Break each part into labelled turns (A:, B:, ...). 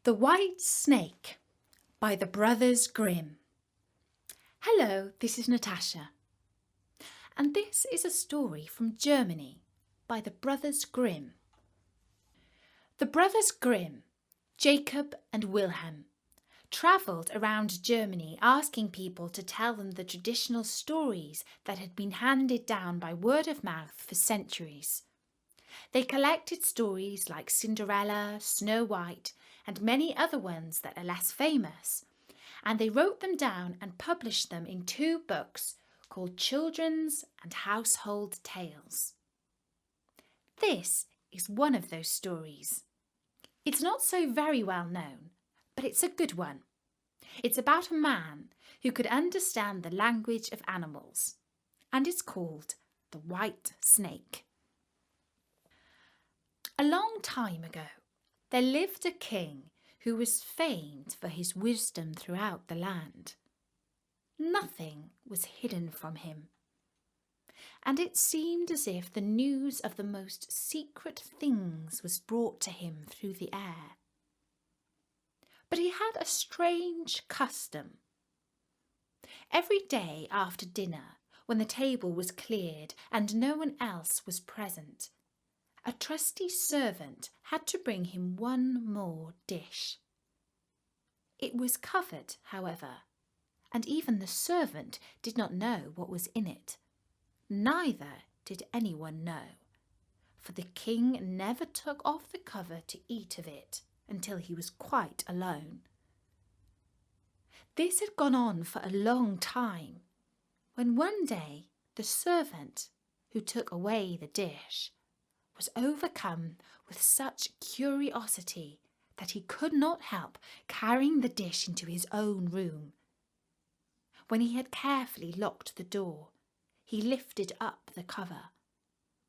A: The White Snake by the Brothers Grimm. Hello, this is Natasha, and this is a story from Germany by the Brothers Grimm. The Brothers Grimm, Jacob and Wilhelm, travelled around Germany asking people to tell them the traditional stories that had been handed down by word of mouth for centuries. They collected stories like Cinderella, Snow White, and many other ones that are less famous, and they wrote them down and published them in 2 books called Children's and Household Tales. This is one of those stories. It's not so very well known, but it's a good one. It's about a man who could understand the language of animals, and it's called The White Snake. A long time ago, there lived a king who was famed for his wisdom throughout the land. Nothing was hidden from him, and it seemed as if the news of the most secret things was brought to him through the air. But he had a strange custom. Every day after dinner, when the table was cleared and no one else was present, a trusty servant had to bring him one more dish. It was covered, however, and even the servant did not know what was in it. Neither did anyone know, for the king never took off the cover to eat of it until he was quite alone. This had gone on for a long time, when one day the servant who took away the dish was overcome with such curiosity that he could not help carrying the dish into his own room. When he had carefully locked the door, he lifted up the cover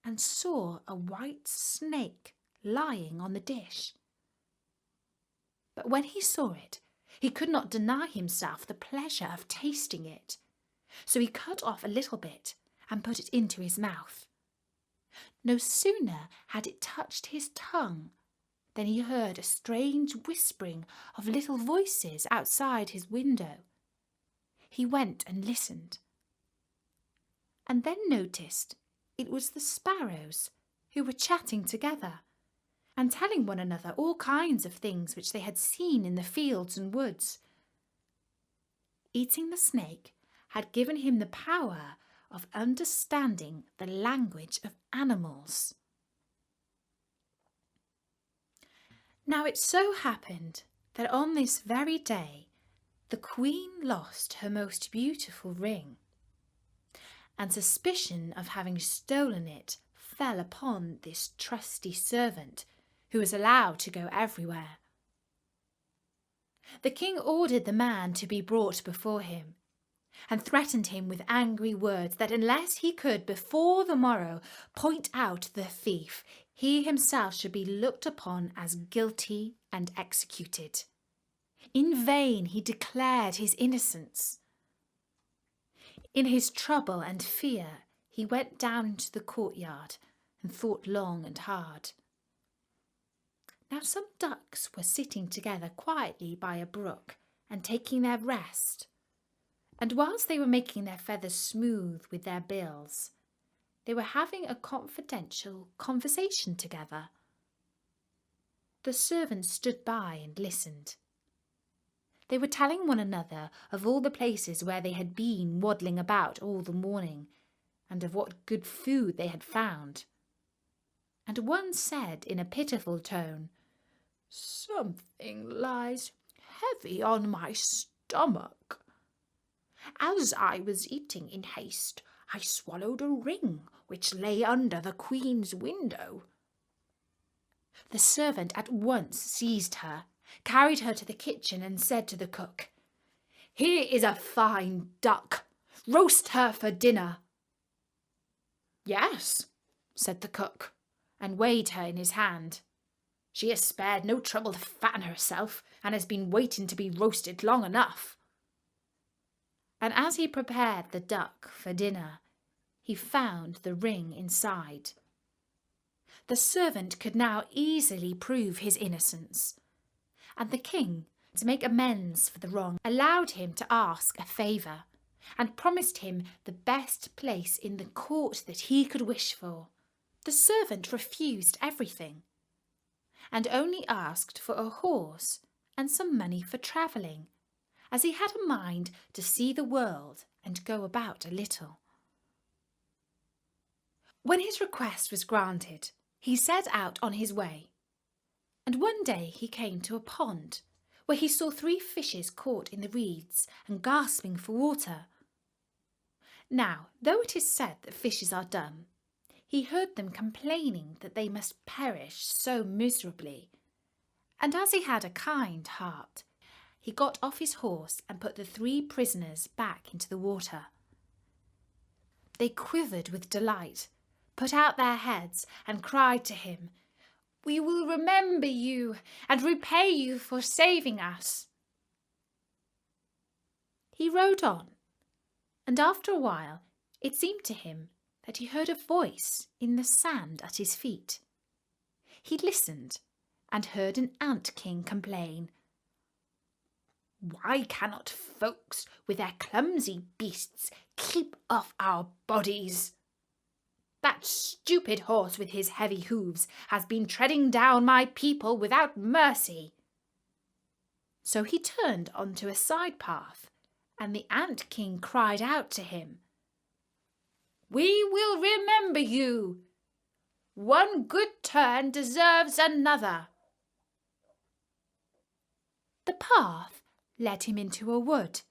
A: and saw a white snake lying on the dish. But when he saw it, he could not deny himself the pleasure of tasting it, so he cut off a little bit and put it into his mouth. No sooner had it touched his tongue than he heard a strange whispering of little voices outside his window. He went and listened, and then noticed it was the sparrows who were chatting together and telling one another all kinds of things which they had seen in the fields and woods. Eating the snake had given him the power of understanding the language of animals. Now it so happened that on this very day the Queen lost her most beautiful ring, and suspicion of having stolen it fell upon this trusty servant who was allowed to go everywhere. The king ordered the man to be brought before him, and threatened him with angry words that unless he could before the morrow point out the thief, he himself should be looked upon as guilty and executed. In vain he declared his innocence. In his trouble and fear he went down into the courtyard and thought long and hard. Now some ducks were sitting together quietly by a brook and taking their rest. And whilst they were making their feathers smooth with their bills, they were having a confidential conversation together. The servant stood by and listened. They were telling one another of all the places where they had been waddling about all the morning, and of what good food they had found. And one said in a pitiful tone, "Something lies heavy on my stomach. As I was eating in haste, I swallowed a ring which lay under the Queen's window." The servant at once seized her, carried her to the kitchen and said to the cook, "Here is a fine duck. Roast her for dinner." "Yes," said the cook, and weighed her in his hand. "She has spared no trouble to fatten herself, and has been waiting to be roasted long enough." And as he prepared the duck for dinner, he found the ring inside. The servant could now easily prove his innocence, And the king, to make amends for the wrong, allowed him to ask a favour, and promised him the best place in the court that he could wish for. The servant refused everything, and only asked for a horse and some money for travelling, as he had a mind to see the world and go about a little. When his request was granted, he set out on his way, and one day he came to a pond, where he saw 3 fishes caught in the reeds and gasping for water. Now, though it is said that fishes are dumb, he heard them complaining that they must perish so miserably, and as he had a kind heart, he got off his horse and put the 3 prisoners back into the water. They quivered with delight, put out their heads, and cried to him, "We will remember you and repay you for saving us." He rode on, and after a while it seemed to him that he heard a voice in the sand at his feet. He listened and heard an ant-king complain, "Why cannot folks with their clumsy beasts keep off our bodies? That stupid horse with his heavy hooves has been treading down my people without mercy." So he turned onto a side path, and the ant-king cried out to him, "We will remember you. One good turn deserves another." The path led him into a wood,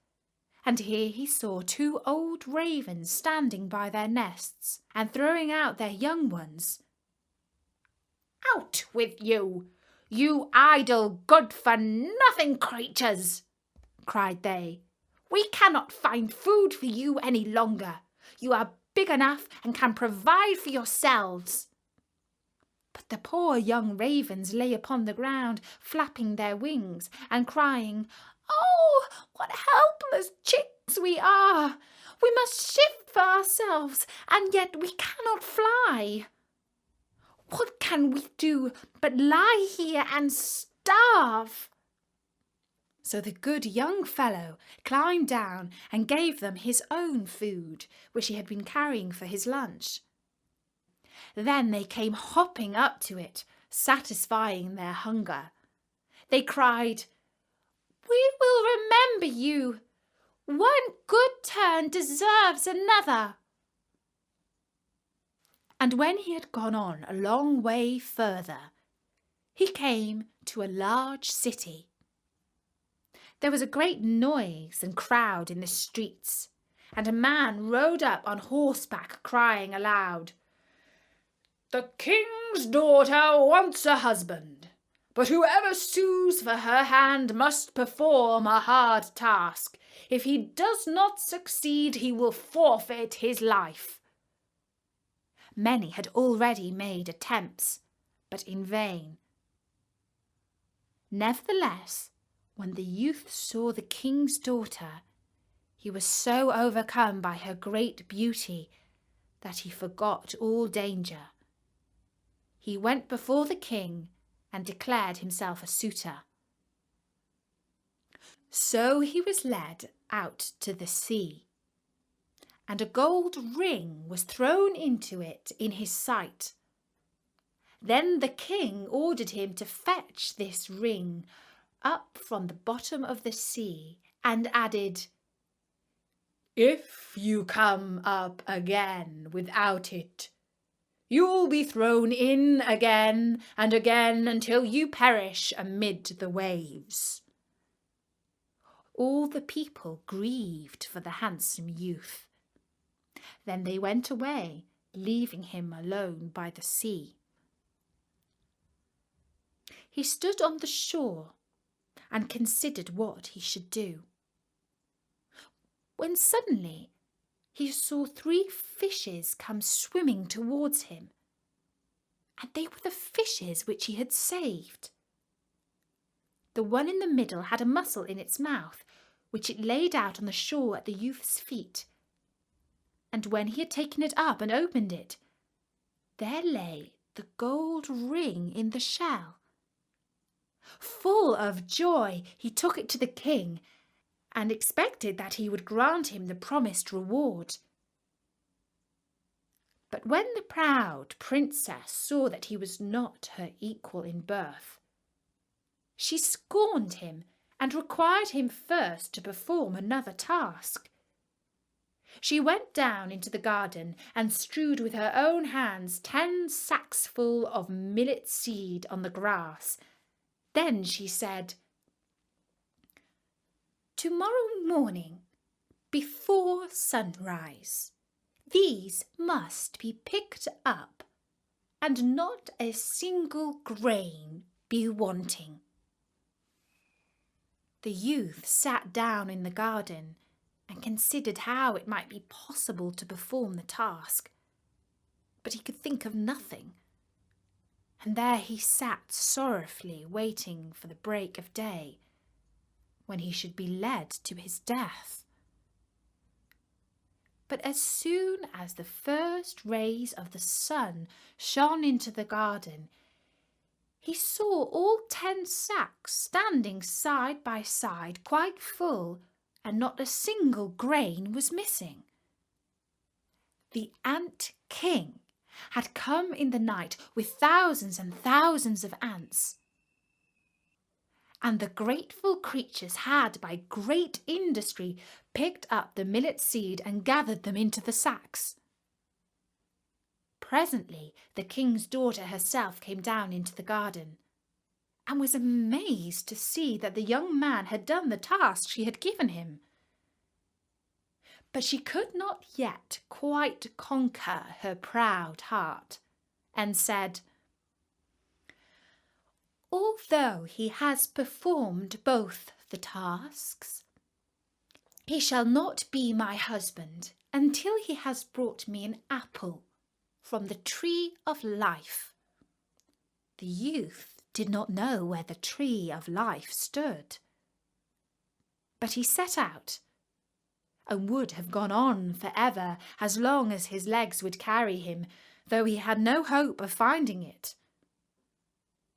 A: and here he saw 2 old ravens standing by their nests and throwing out their young ones. "Out with you, you idle, good-for-nothing creatures!" cried they. "We cannot find food for you any longer. You are big enough and can provide for yourselves." But the poor young ravens lay upon the ground, flapping their wings and crying, "Oh, what helpless chicks we are! We must shift for ourselves, and yet we cannot fly. What can we do but lie here and starve?" So the good young fellow climbed down and gave them his own food, which he had been carrying for his lunch. Then they came hopping up to it, satisfying their hunger. They cried, "We will remember you. One good turn deserves another." And when he had gone on a long way further, he came to a large city. There was a great noise and crowd in the streets, and a man rode up on horseback crying aloud, "The king's daughter wants a husband, but whoever sues for her hand must perform a hard task. If he does not succeed, he will forfeit his life." Many had already made attempts, but in vain. Nevertheless, when the youth saw the king's daughter, he was so overcome by her great beauty that he forgot all danger. He went before the king and declared himself a suitor. So he was led out to the sea, and a gold ring was thrown into it in his sight. Then the king ordered him to fetch this ring up from the bottom of the sea, and added, "If you come up again without it, you'll be thrown in again and again until you perish amid the waves." All the people grieved for the handsome youth. Then they went away, leaving him alone by the sea. He stood on the shore and considered what he should do, when suddenly he saw 3 fishes come swimming towards him, and they were the fishes which he had saved. The one in the middle had a mussel in its mouth, which it laid out on the shore at the youth's feet, and when he had taken it up and opened it, there lay the gold ring in the shell. Full of joy, he took it to the king and expected that he would grant him the promised reward. But when the proud princess saw that he was not her equal in birth, she scorned him and required him first to perform another task. She went down into the garden and strewed with her own hands 10 sacks full of millet seed on the grass. Then she said, "Tomorrow morning, before sunrise, these must be picked up, and not a single grain be wanting." The youth sat down in the garden and considered how it might be possible to perform the task, but he could think of nothing. And there he sat sorrowfully waiting for the break of day, when he should be led to his death. But as soon as the first rays of the sun shone into the garden, he saw all 10 sacks standing side by side, quite full, and not a single grain was missing. The ant king had come in the night with thousands and thousands of ants, and the grateful creatures had by great industry picked up the millet seed and gathered them into the sacks. Presently the king's daughter herself came down into the garden, and was amazed to see that the young man had done the task she had given him. But she could not yet quite conquer her proud heart, and said, "Although he has performed both the tasks, he shall not be my husband until he has brought me an apple from the tree of life." The youth did not know where the tree of life stood, but he set out, and would have gone on forever as long as his legs would carry him, though he had no hope of finding it.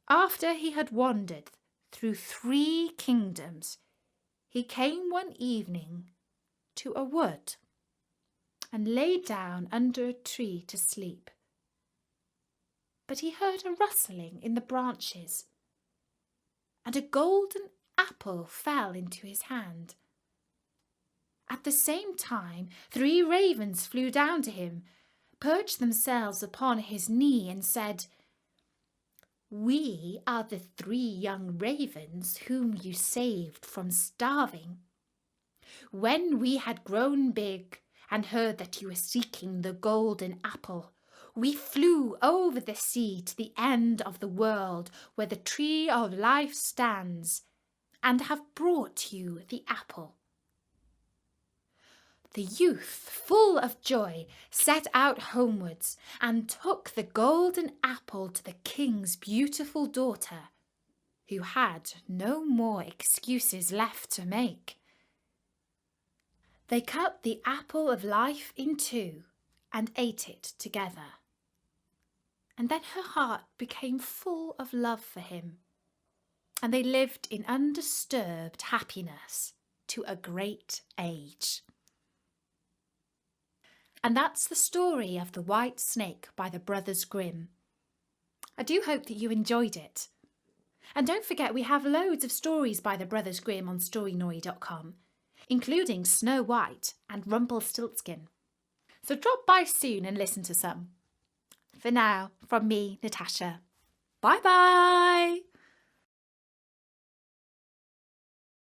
A: After he had wandered through 3 kingdoms, he came one evening to a wood and lay down under a tree to sleep. But he heard a rustling in the branches, and a golden apple fell into his hand. At the same time, 3 ravens flew down to him, perched themselves upon his knee, and said, "We are the 3 young ravens whom you saved from starving. When we had grown big and heard that you were seeking the golden apple, we flew over the sea to the end of the world where the tree of life stands, and have brought you the apple." The youth, full of joy, set out homewards and took the golden apple to the king's beautiful daughter, who had no more excuses left to make. They cut the apple of life in 2 and ate it together. And then her heart became full of love for him, and they lived in undisturbed happiness to a great age. And that's the story of The White Snake by the Brothers Grimm. I do hope that you enjoyed it. And don't forget, we have loads of stories by the Brothers Grimm on storynori.com, including Snow White and Rumpelstiltskin. So drop by soon and listen to some. For now, from me, Natasha. Bye-bye!